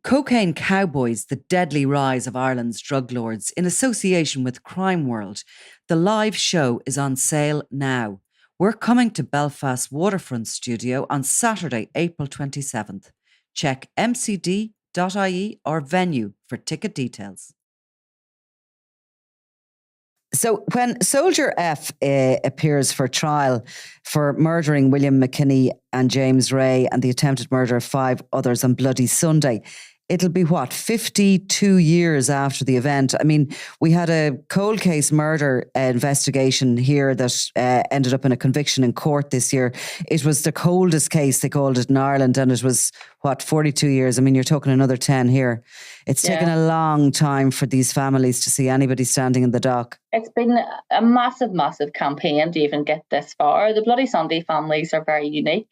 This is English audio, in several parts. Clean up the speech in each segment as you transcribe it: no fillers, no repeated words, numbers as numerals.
Cocaine Cowboys, the deadly rise of Ireland's drug lords in association with Crime World. The live show is on sale now. We're coming to Belfast Waterfront Studio on Saturday, April 27th. Check mcd.ie or venue for ticket details. So when Soldier F appears for trial for murdering William McKinney and James Ray and the attempted murder of 5 others on Bloody Sunday, it'll be 52 years after the event. I mean, we had a cold case murder investigation here that ended up in a conviction in court this year. It was the coldest case, they called it, in Ireland, and it was 42 years. I mean, you're talking another 10 here. It's taken a long time for these families to see anybody standing in the dock. It's been a massive, massive campaign to even get this far. The Bloody Sunday families are very unique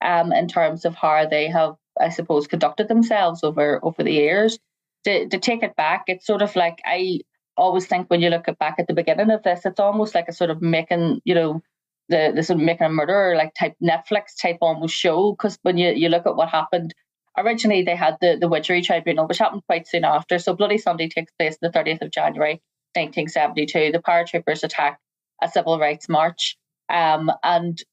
in terms of how they have, I suppose, conducted themselves over the years. To take it back, it's sort of like, I always think when you look back at the beginning of this, it's almost like a sort of making, the sort of making a murderer like type Netflix type almost show. Because when you look at what happened, originally they had the Widgery Tribunal, which happened quite soon after. So Bloody Sunday takes place on the 30th of January 1972. The paratroopers attack a civil rights march, and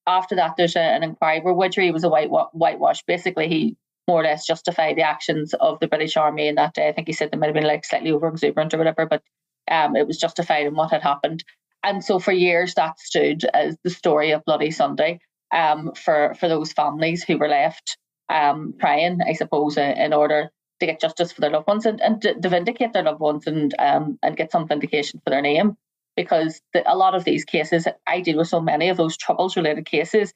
after that, there's an inquiry where Widgery was a whitewash. Basically, he more or less justified the actions of the British Army in that day. I think he said they might have been like slightly over exuberant or whatever, but it was justified in what had happened. And so for years, that stood as the story of Bloody Sunday for those families who were left crying, I suppose, in order to get justice for their loved ones and to vindicate their loved ones and get some vindication for their name. Because a lot of these cases, I deal with so many of those troubles-related cases,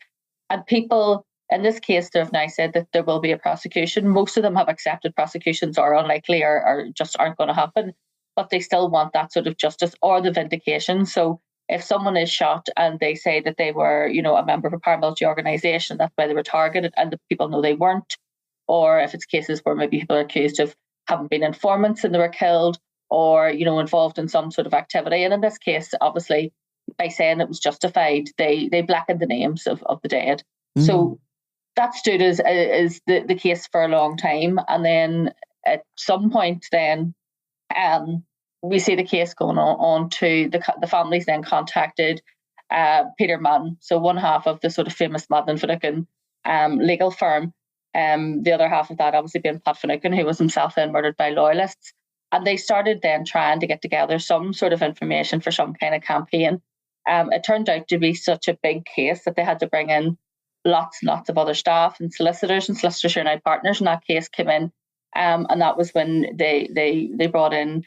and people, in this case, they have now said that there will be a prosecution. Most of them have accepted prosecutions are unlikely or just aren't going to happen, but they still want that sort of justice or the vindication. So if someone is shot and they say that they were, a member of a paramilitary organisation, that's why they were targeted, and the people know they weren't, or if it's cases where maybe people are accused of having been informants and they were killed, or, involved in some sort of activity. And in this case, obviously, by saying it was justified, they blackened the names of the dead. Mm. So that stood as the case for a long time. And then at some point then, we see the case going on to the families then contacted Peter Madden, so one half of the sort of famous Madden Finucane legal firm. The other half of that obviously being Pat Finucane, who was himself then murdered by loyalists. And they started then trying to get together some sort of information for some kind of campaign. It turned out to be such a big case that they had to bring in lots and lots of other staff and solicitors who are now partners in that case came in. And that was when they brought in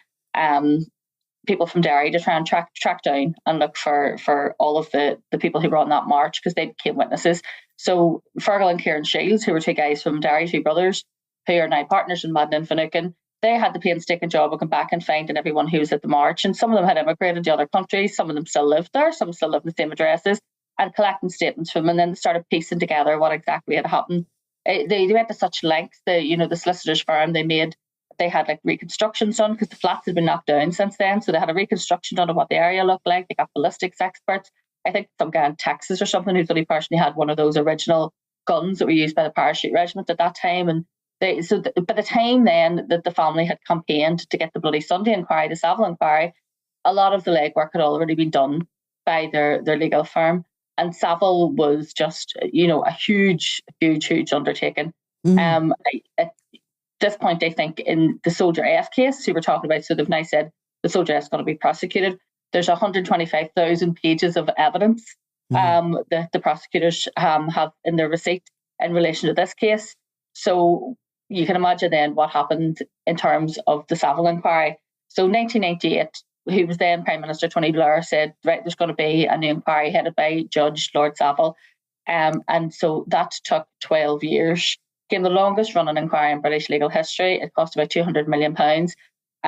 people from Derry to try and track down and look for all of the people who were on that march, because they became witnesses. So Fergal and Kieran Shields, who were 2 guys from Derry, 2 brothers, who are now partners in Madden and Finucane, they had the painstaking job of going back and finding everyone who was at the march. And some of them had immigrated to other countries. Some of them still lived there. Some still lived in the same addresses, and collecting statements from them. And then they started piecing together what exactly had happened. They went to such lengths. The solicitor's firm, they had like reconstructions done because the flats had been knocked down since then. So they had a reconstruction done of what the area looked like. They got ballistics experts. I think some guy in Texas or something who's only personally had one of those original guns that were used by the parachute regiment at that time. And by the time then that the family had campaigned to get the Bloody Sunday inquiry, the Savile inquiry, a lot of the legwork had already been done by their legal firm. And Savile was just, a huge, huge, huge undertaking. Mm. At this point, I think in the Soldier F case, who we're talking about, so they've now said the Soldier F is going to be prosecuted. There's 125,000 pages of evidence that the prosecutors have in their receipt in relation to this case. So you can imagine then what happened in terms of the Savile inquiry. So 1998, who was then Prime Minister Tony Blair, said, right, there's going to be a new inquiry headed by Judge Lord Savile. And so that took 12 years. Became the longest running inquiry in British legal history. It cost about £200 million. And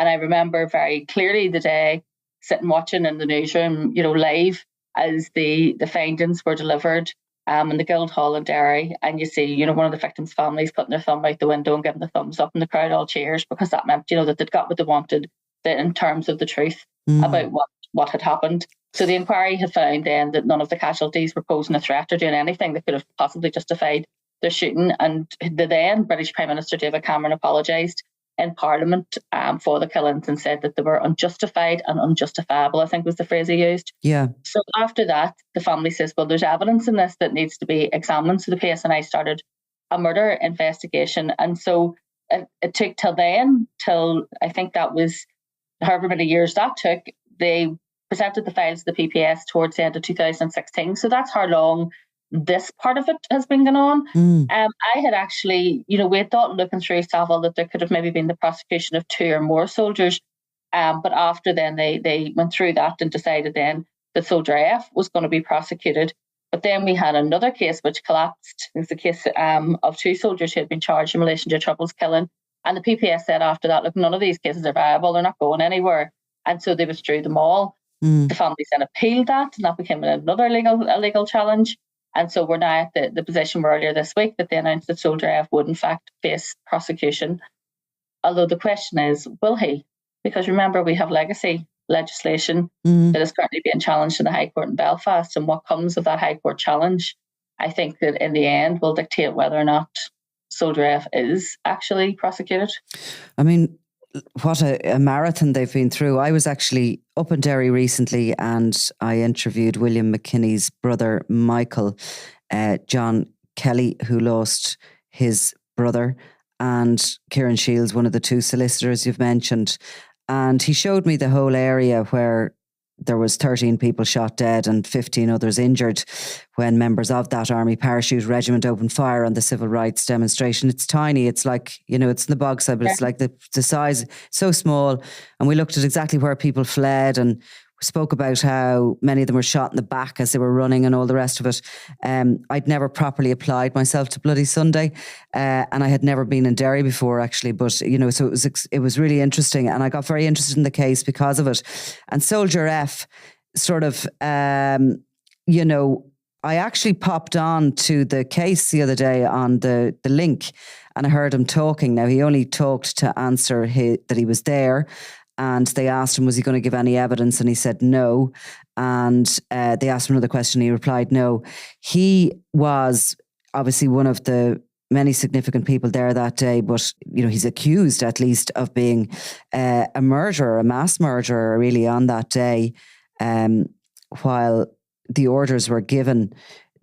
I remember very clearly the day sitting watching in the newsroom, live as the findings were delivered in the Guildhall in Derry, and you see, one of the victims' families putting their thumb out the window and giving the thumbs up, and the crowd all cheers, because that meant, that they'd got what they wanted in terms of the truth about what had happened. So the inquiry had found then that none of the casualties were posing a threat or doing anything that could have possibly justified the shooting, and the then British Prime Minister David Cameron apologised in Parliament for the killings and said that they were unjustified and unjustifiable, I think was the phrase he used. Yeah. So after that, the family says, well, there's evidence in this that needs to be examined. So the PSNI started a murder investigation. And so it took till I think that was however many years that took. They presented the files to the PPS towards the end of 2016. So that's how long this part of it has been going on. I had actually, we had thought, looking through Savile, that there could have maybe been the prosecution of 2 or more soldiers. But after then, they went through that and decided then that Soldier F was going to be prosecuted. But then we had another case which collapsed. It was the case of 2 soldiers who had been charged in relation to Troubles killing. And the PPS said after that, look, none of these cases are viable. They're not going anywhere. And so they withdrew them all. The families then appealed that, and that became another legal challenge. And so we're now at the position where earlier this week that they announced that Soldier F would in fact face prosecution. Although the question is, will he? Because remember, we have legacy legislation that is currently being challenged in the High Court in Belfast, and what comes of that High Court challenge, I think that in the end will dictate whether or not Soldier F is actually prosecuted. I mean, what a marathon they've been through. I was actually up in Derry recently and I interviewed William McKinney's brother, Michael, John Kelly, who lost his brother, and Kieran Shields, one of the 2 solicitors you've mentioned. And he showed me the whole area where there was 13 people shot dead and 15 others injured when members of that Army Parachute Regiment opened fire on the civil rights demonstration. It's tiny. It's like, it's in the Bogside, but it's like the size, so small. And we looked at exactly where people fled and spoke about how many of them were shot in the back as they were running and all the rest of it. I'd never properly applied myself to Bloody Sunday, and I had never been in Derry before actually, but so it was really interesting, and I got very interested in the case because of it. And Soldier F sort of, I actually popped on to the case the other day on the link, and I heard him talking. Now, he only talked to answer that he was there. And they asked him, was he going to give any evidence? And he said no. And they asked him another question. He replied no. He was obviously one of the many significant people there that day, but he's accused at least of being a murderer, a mass murderer, really, on that day. While the orders were given,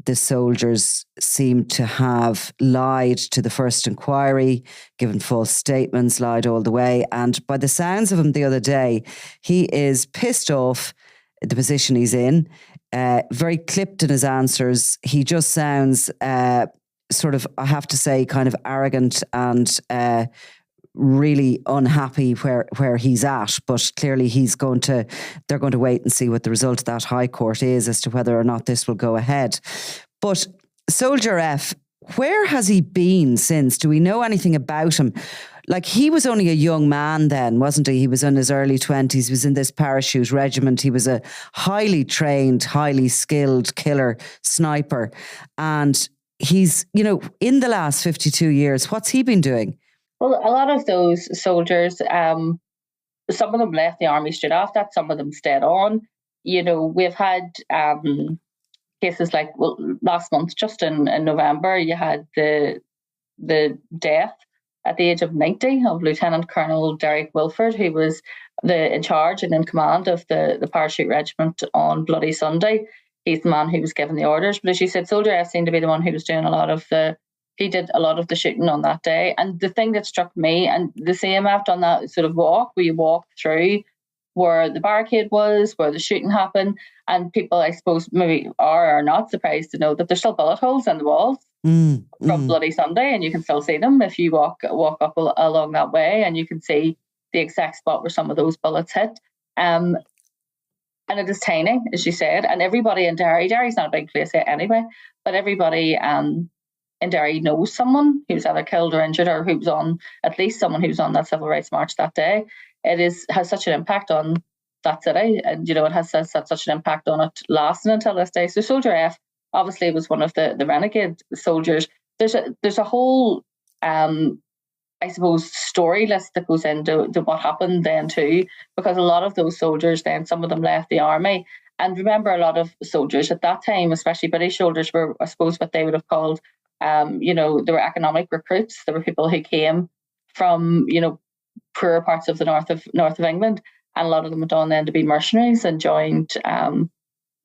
the soldiers seemed to have lied to the first inquiry, given false statements, lied all the way. And by the sounds of him the other day, he is pissed off at the position he's in, very clipped in his answers. He just sounds sort of, I have to say, kind of arrogant and really unhappy where he's at, but clearly they're going to wait and see what the result of that High Court is as to whether or not this will go ahead. But Soldier F, where has he been since? Do we know anything about him? Like, he was only a young man then, wasn't he? He was in his early 20s. He was in this parachute regiment. He was a highly trained, highly skilled killer, sniper. And he's, in the last 52 years, what's he been doing? Well, a lot of those soldiers, some of them left the army straight off that, some of them stayed on. We've had cases like, last month, just in November, you had the death at the age of 90 of Lieutenant Colonel Derek Wilford, who was in charge and in command of the Parachute Regiment on Bloody Sunday. He's the man who was given the orders. But as you said, Soldier F seemed to be the one who was doing he did a lot of the shooting on that day. And the thing that struck me, and the same after on that sort of walk, where you walk through where the barricade was, where the shooting happened, and people, I suppose, maybe are not surprised to know that there's still bullet holes in the walls from Bloody Sunday, and you can still see them if you walk up along that way, and you can see the exact spot where some of those bullets hit. And it is tiny, as you said, and everybody in Derry's not a big place anyway, but everybody in Derry knows someone who was either killed or injured, or at least someone who was on that civil rights march that day. It has such an impact on that city, and it has such an impact on it lasting until this day. So Soldier F obviously was one of the renegade soldiers. There's a whole I suppose story list that goes into what happened then too, because a lot of those soldiers then, some of them left the army. And remember, a lot of soldiers at that time, especially British soldiers, were, I suppose, what they would have called There were economic recruits. There were people who came from, poorer parts of the north of England, and a lot of them went on then to be mercenaries and joined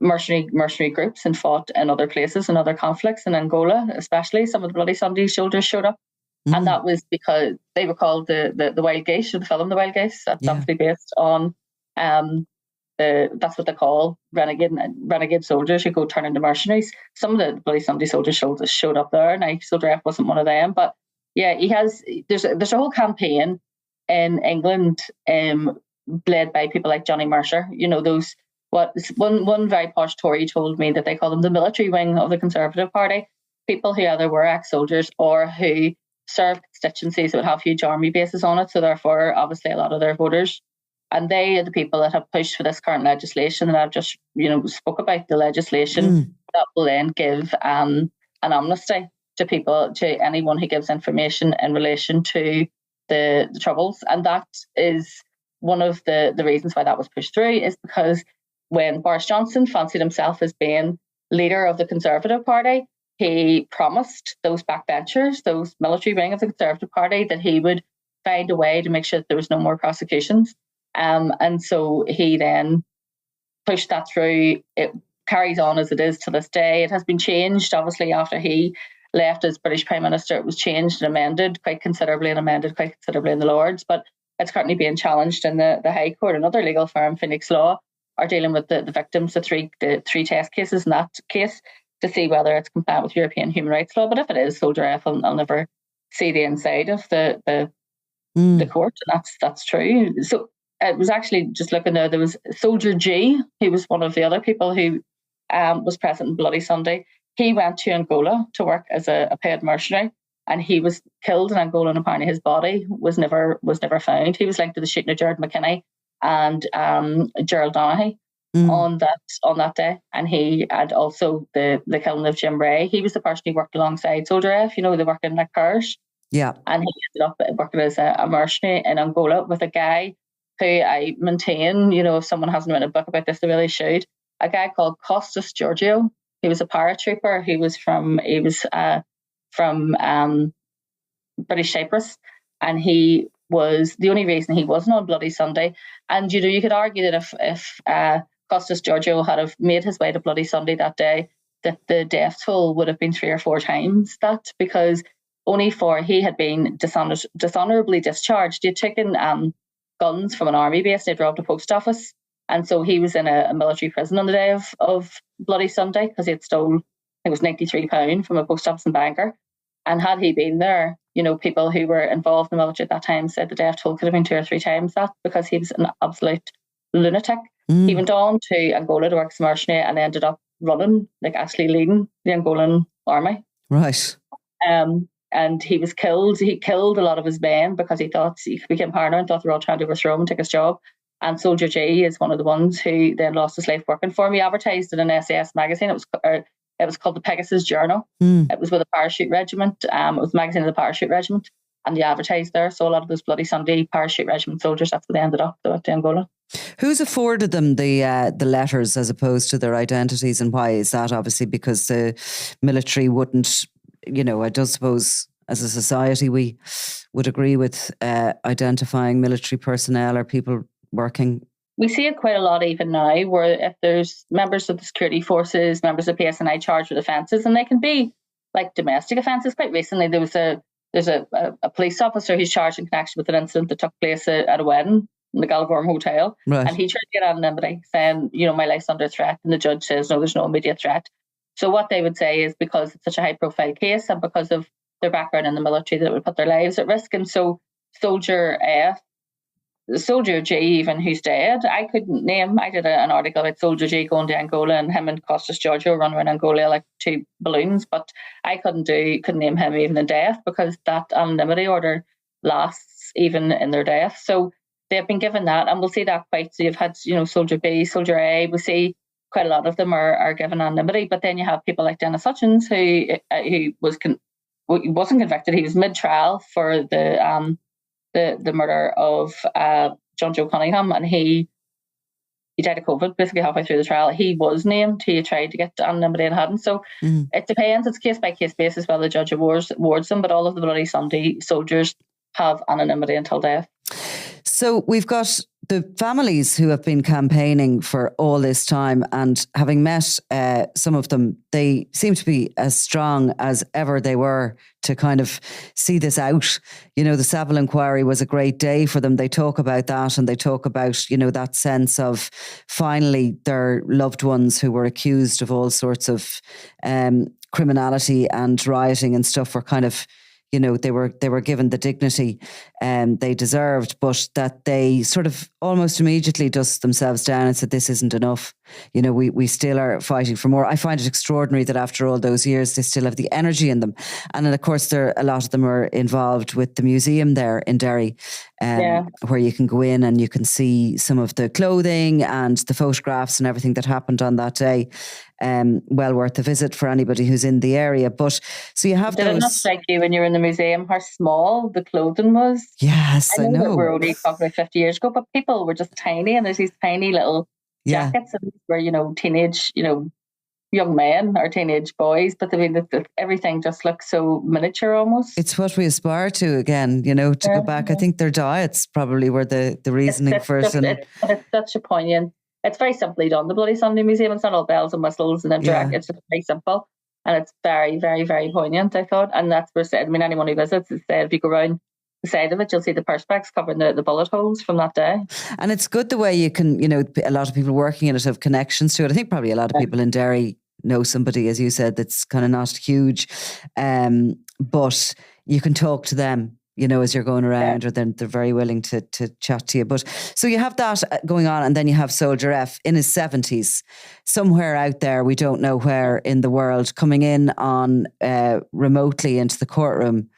mercenary groups and fought in other places and other conflicts in Angola, especially. Some of the Bloody Sunday soldiers showed up. And that was because they were called the Wild Geese, the film The Wild Geese. That's obviously based on that's what they call renegade soldiers who go turn into mercenaries. Some of the Bloody Sunday soldiers showed up there. Now, Soldier F wasn't one of them, but yeah, there's a whole campaign in England led by people like Johnny Mercer. One very posh Tory told me that they call them the military wing of the Conservative Party, people who either were ex-soldiers or who served constituencies that would have huge army bases on it, so therefore obviously a lot of their voters. And they are the people that have pushed for this current legislation that I've just spoke about, the legislation that will then give an amnesty to anyone who gives information in relation to the Troubles. And that is one of the reasons why that was pushed through, is because when Boris Johnson fancied himself as being leader of the Conservative Party, he promised those backbenchers, those military wing of the Conservative Party, that he would find a way to make sure that there was no more prosecutions. And so he then pushed that through. It carries on as it is to this day. It has been changed, obviously, after he left as British Prime Minister. It was changed and amended quite considerably in the Lords, but it's currently being challenged in the High Court. Another legal firm, Phoenix Law, are dealing with the victims, the three test cases in that case, to see whether it's compliant with European human rights law. But if it is, Soldier F, I'll never see the inside of the court, and that's true. So it was actually just looking there was Soldier G, who was one of the other people who was present in Bloody Sunday. He went to Angola to work as a paid mercenary, and he was killed in Angola, and apparently his body was never found. He was linked to the shooting of Gerard McKinney and Gerald Donaghy on that day, and he had also the killing of Jim Ray. He was the person who worked alongside Soldier F. They work in like pairs. Yeah, and he ended up working as a mercenary in Angola with a guy who I maintain, if someone hasn't written a book about this, they really should. A guy called Costas Georgiou. He was a paratrooper. He was from British Cyprus, and he was the only reason he wasn't on Bloody Sunday. And you could argue that if Costas Georgiou had have made his way to Bloody Sunday that day, that the death toll would have been 3 or 4 times that, because he had been dishonourably discharged. He had taken guns from an army base, they'd robbed a post office, and so he was in a military prison on the day of Bloody Sunday because he had stolen, I think it was £93 from a post office in Bangor. And had he been there, people who were involved in the military at that time said the death toll could have been 2 or 3 times that, because he was an absolute lunatic. He went on to Angola to work as a mercenary and ended up running, actually leading the Angolan army. Right. And he was killed. He killed a lot of his men because he thought he became paranoid and thought they were all trying to overthrow him and take his job. And Soldier J is one of the ones who then lost his life working for him. He advertised in an SAS magazine. It was called the Pegasus Journal. It was with a parachute regiment. It was a magazine of the parachute regiment, and they advertised there. So a lot of those Bloody Sunday parachute regiment soldiers, that's where they ended up. They went to Angola. Who's afforded them the letters as opposed to their identities, and why is that? Obviously because the military wouldn't, I don't suppose as a society we would agree with identifying military personnel or people working. We see it quite a lot even now, where if there's members of the security forces, members of PSNI charged with offences, and they can be like domestic offences. Quite recently, there's a police officer who's charged in connection with an incident that took place at a wedding in the Gallivorm Hotel, right. And he tried to get anonymity, saying, my life's under threat, and the judge says, no, there's no immediate threat. So what they would say is, because it's such a high-profile case and because of their background in the military, that it would put their lives at risk. And so Soldier G, even, who's dead, I couldn't name. I did an article about Soldier G going to Angola, and him and Costas Georgiou run around Angola like 2 balloons, but I couldn't name him even in death, because that anonymity order lasts even in their death. So they've been given that, and we'll see that quite. So you've had, Soldier B, Soldier A. We see quite a lot of them are given anonymity, but then you have people like Dennis Hutchins, who wasn't convicted. He was mid-trial for the murder of John Joe Cunningham, and he he died of COVID basically halfway through the trial. He was named. He tried to get anonymity and hadn't. So it depends. It's case by case basis whether the judge awards them. But all of the Bloody Sunday soldiers have anonymity until death. So we've got the families who have been campaigning for all this time, and having met some of them, they seem to be as strong as ever they were to kind of see this out. You know, the Savile inquiry was a great day for them. They talk about that, and they talk about, you know, that sense of finally their loved ones who were accused of all sorts of criminality and rioting and stuff were kind of, you know, they were given the dignity they deserved, but that they sort of almost immediately dust themselves down and said, this isn't enough. You know, we still are fighting for more. I find it extraordinary that after all those years, they still have the energy in them. And then, of course, a lot of them are involved with the museum there in Derry, where you can go in and you can see some of the clothing and the photographs and everything that happened on that day. Well worth a visit for anybody who's in the area. But so you have Did it not strike you when you were in the museum how small the clothing was? Yes, I know. We're only talking about 50 years ago, but people were just tiny, and there's these tiny little jackets, and these were, you know, teenage, you know, young men or teenage boys. But I mean, everything just looks so miniature almost. It's what we aspire to again, you know, to go back. I think their diets probably were the reasoning for it. It's such a poignant. It's very simply done. The Bloody Sunday Museum, it's not all bells and whistles and interact. It's just very simple. And it's very, very, very poignant, I thought. And that's where, I mean, anyone who visits, it's said, if you go around the side of it, you'll see the perspex covering the bullet holes from that day. And it's good the way you can, you know, a lot of people working in it have connections to it. I think probably a lot of people in Derry know somebody, as you said, that's kind of not huge. But you can talk to them, you know, as you're going around, or then they're very willing to chat to you. But so you have that going on, and then you have Soldier F in his 70s, somewhere out there, we don't know where in the world, coming in on remotely into the courtroom.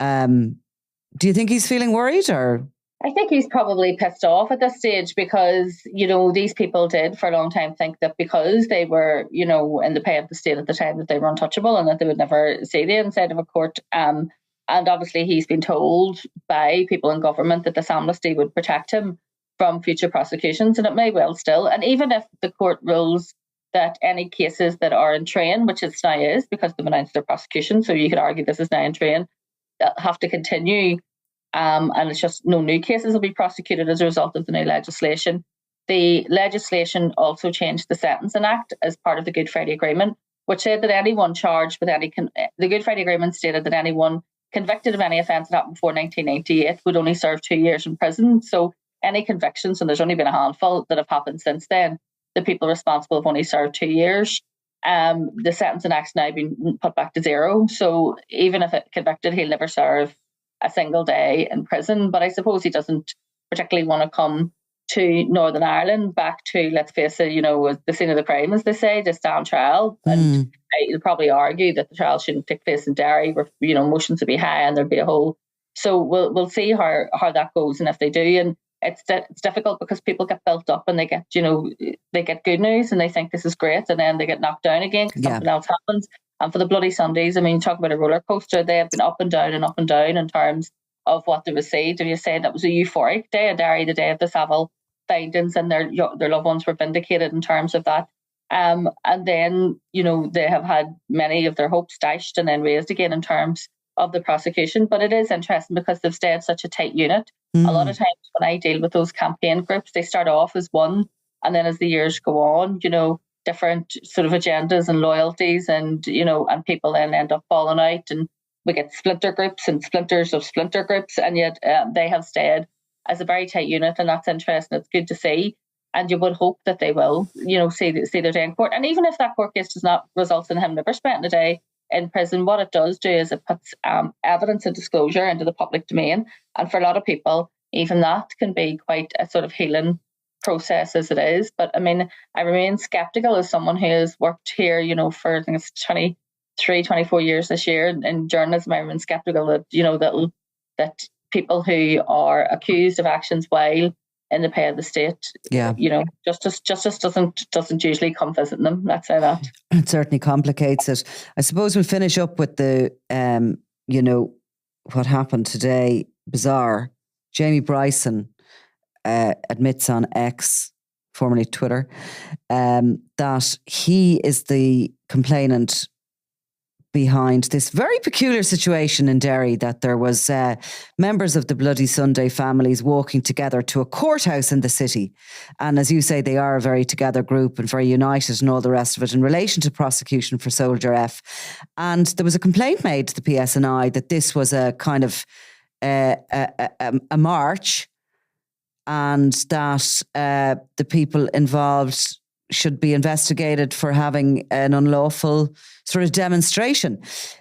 Do you think he's feeling worried, or? I think he's probably pissed off at this stage because, you know, these people did for a long time think that because they were, you know, in the pay of the state at the time, that they were untouchable and that they would never see the inside of a court. And obviously he's been told by people in government that this amnesty would protect him from future prosecutions, and it may well still. And even if the court rules that any cases that are in train, which it now is because they've announced their prosecution, so you could argue this is now in train, have to continue, and it's just no new cases will be prosecuted as a result of the new legislation. The legislation also changed the Sentencing Act as part of the Good Friday Agreement, which said that anyone charged with the Good Friday Agreement stated that anyone convicted of any offence that happened before 1998 would only serve 2 years in prison. So any convictions, and there's only been a handful that have happened since then, the people responsible have only served 2 years. The Sentencing Act's now been put back to 0. So even if it's convicted, he'll never serve a single day in prison. But I suppose he doesn't particularly want to come to Northern Ireland, back to, let's face it, you know, the scene of the crime, as they say, to stand trial. And he'll probably argue that the trial shouldn't take place in Derry, where, you know, motions would be high and there'd be a whole. So we'll see how that goes, and if they do. And it's difficult because people get built up and they get, you know, they get good news and they think this is great, and then they get knocked down again because something else happens. And for the Bloody Sundays, I mean, talk about a roller coaster. They have been up and down in terms of what they received. And you say that was a euphoric day in Derry, the day of the Savile findings, and their loved ones were vindicated in terms of that. And then, you know, they have had many of their hopes dashed and then raised again in terms of the prosecution. But it is interesting because they've stayed such a tight unit. A lot of times when I deal with those campaign groups, they start off as one, and then as the years go on, you know, different sort of agendas and loyalties, and, you know, and people then end up falling out, and we get splinter groups and splinters of splinter groups, and yet they have stayed as a very tight unit, and that's interesting. It's good to see, and you would hope that they will, you know, see their day in court. And even if that court case does not result in him never spending a day in prison, what it does do is it puts evidence and disclosure into the public domain, and for a lot of people, even that can be quite a sort of healing process as it is. But I mean, I remain sceptical as someone who has worked here, you know, for I think it's 24 years this year in journalism. I remain sceptical that, you know, that people who are accused of actions while in the pay of the state, you know, justice doesn't usually come visiting them. Let's say that. It certainly complicates it. I suppose we'll finish up with the, you know, what happened today. Bizarre. Jamie Bryson admits on X formerly Twitter, that he is the complainant behind this very peculiar situation in Derry, that there was members of the Bloody Sunday families walking together to a courthouse in the city. And as you say, they are a very together group and very united and all the rest of it in relation to prosecution for Soldier F. And there was a complaint made to the PSNI that this was a kind of a march, and that the people involved should be investigated for having an unlawful sort of demonstration.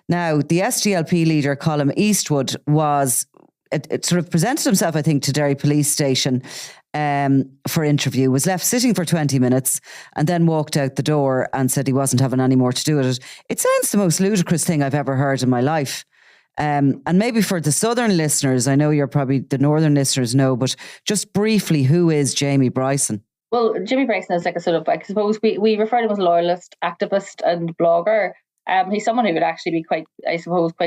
Now, the SDLP leader, Colm Eastwood, it sort of presented himself, I think, to Derry Police Station for interview, was left sitting for 20 minutes and then walked out the door and said he wasn't having any more to do with it. It sounds the most ludicrous thing I've ever heard in my life. And maybe for the southern listeners, I know you're probably the northern listeners know, but just briefly, who is Jamie Bryson? Well, Jimmy Bryson is like a sort of, I suppose we refer to him as a loyalist, activist and blogger. He's someone who would actually be quite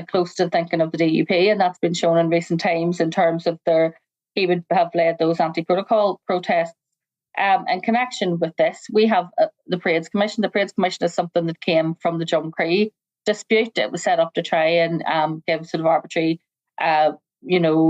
close to thinking of the DUP, and that's been shown in recent times in terms of he would have led those anti-protocol protests. In connection with this, we have the Parades Commission. The Parades Commission is something that came from the Jum Cree dispute. It was set up to try and give sort of arbitrary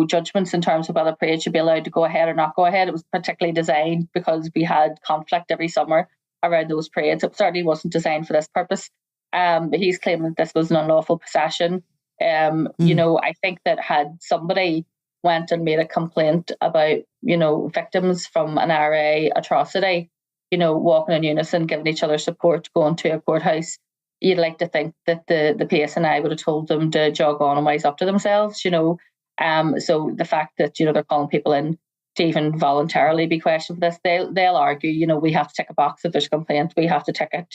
judgments in terms of whether parades should be allowed to go ahead or not go ahead. It was particularly designed because we had conflict every summer around those parades. It certainly wasn't designed for this purpose. But he's claiming that this was an unlawful possession. I think that had somebody went and made a complaint about, victims from an IRA atrocity, walking in unison, giving each other support, going to a courthouse, you'd like to think that the PSNI would have told them to jog on and wise up to themselves, So the fact that, they're calling people in to even voluntarily be questioned for this, they'll argue, we have to tick a box if there's a complaint. We have to tick it,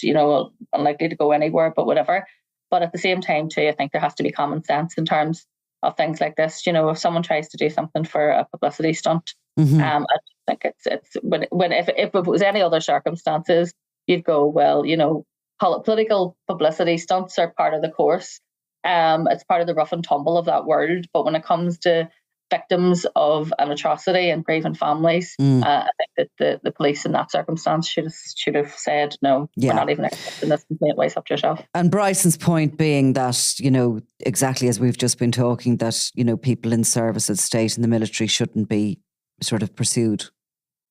unlikely to go anywhere, but whatever. But at the same time, too, I think there has to be common sense in terms of things like this. If someone tries to do something for a publicity stunt, I think it's if it was any other circumstances, you'd go, well, political publicity stunts are part of the course. It's part of the rough and tumble of that world. But when it comes to victims of an atrocity and grieving families, I think that the police in that circumstance should have said, no, we're not even accepting this complaint, wise up to yourself. And Bryson's point being that, exactly as we've just been talking, that, people in service of the state and the military shouldn't be sort of pursued.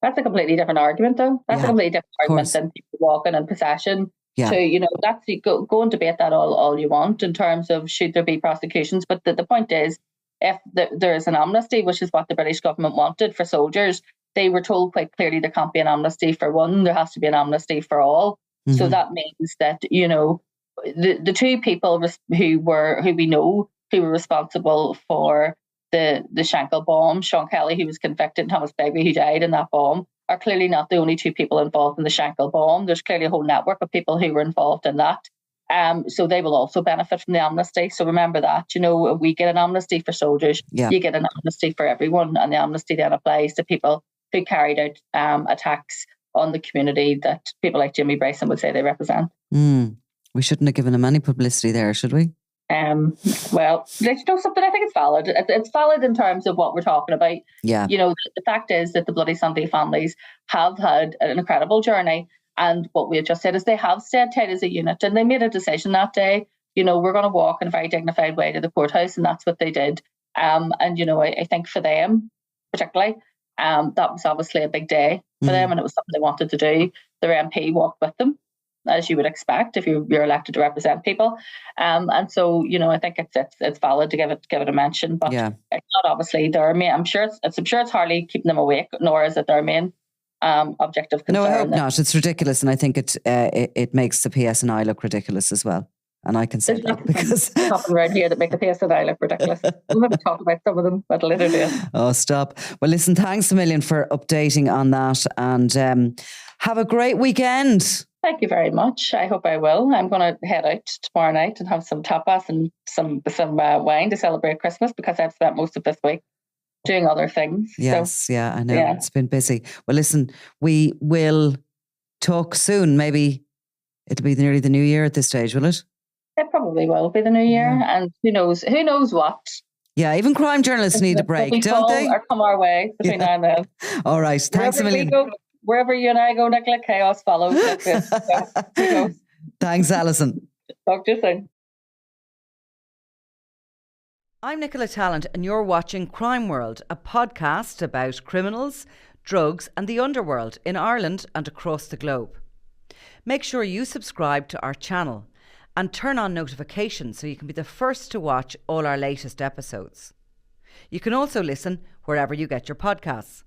That's a completely different argument, though. That's a completely different argument than people walking in possession. Yeah. So, that's go and debate that all you want in terms of should there be prosecutions. But the point is, if there is an amnesty, which is what the British government wanted for soldiers, they were told quite clearly there can't be an amnesty for one, there has to be an amnesty for all. Mm-hmm. So that means that, the two people who we know who were responsible for the Shankill bomb, Sean Kelly, who was convicted, and Thomas Begbie, who died in that bomb, are clearly not the only two people involved in the Shankill bomb. There's clearly a whole network of people who were involved in that. So they will also benefit from the amnesty. So remember that, we get an amnesty for soldiers, you get an amnesty for everyone. And the amnesty then applies to people who carried out attacks on the community that people like Jimmy Bryson would say they represent. We shouldn't have given him any publicity there, should we? Well, something, I think it's valid. It's valid in terms of what we're talking about. Yeah. The fact is that the Bloody Sunday families have had an incredible journey. And what we had just said is they have stayed tight as a unit, and they made a decision that day, we're going to walk in a very dignified way to the courthouse, and that's what they did. I think for them particularly, that was obviously a big day for them, and it was something they wanted to do. Their MP walked with them, as you would expect if you're elected to represent people. And so, I think it's valid to give it a mention, but it's not obviously their main. I'm sure it's hardly keeping them awake, nor is it their main objective concern. No, I hope not. It's ridiculous, and I think it makes the PSNI look ridiculous as well. And I can say that because talking around here that make the PSNI look ridiculous. We'll maybe talk about some of them at a later date. Oh, stop. Well, listen, thanks a million for updating on that, and have a great weekend. Thank you very much. I hope I will. I'm going to head out tomorrow night and have some tapas and some wine to celebrate Christmas, because I've spent most of this week doing other things. Yes, I know. Yeah. It's been busy. Well, listen, we will talk soon. Maybe it'll be nearly the new year at this stage, will it? It probably will be the new year. And who knows what. Yeah, even crime journalists need a break, don't they? Or come our way between now and then. All right. Thanks a million. wherever you and I go, Nicola, chaos follows. Thanks, Allison. Talk to you soon. I'm Nicola Tallant, and you're watching Crime World, a podcast about criminals, drugs and the underworld in Ireland and across the globe. Make sure you subscribe to our channel and turn on notifications so you can be the first to watch all our latest episodes. You can also listen wherever you get your podcasts.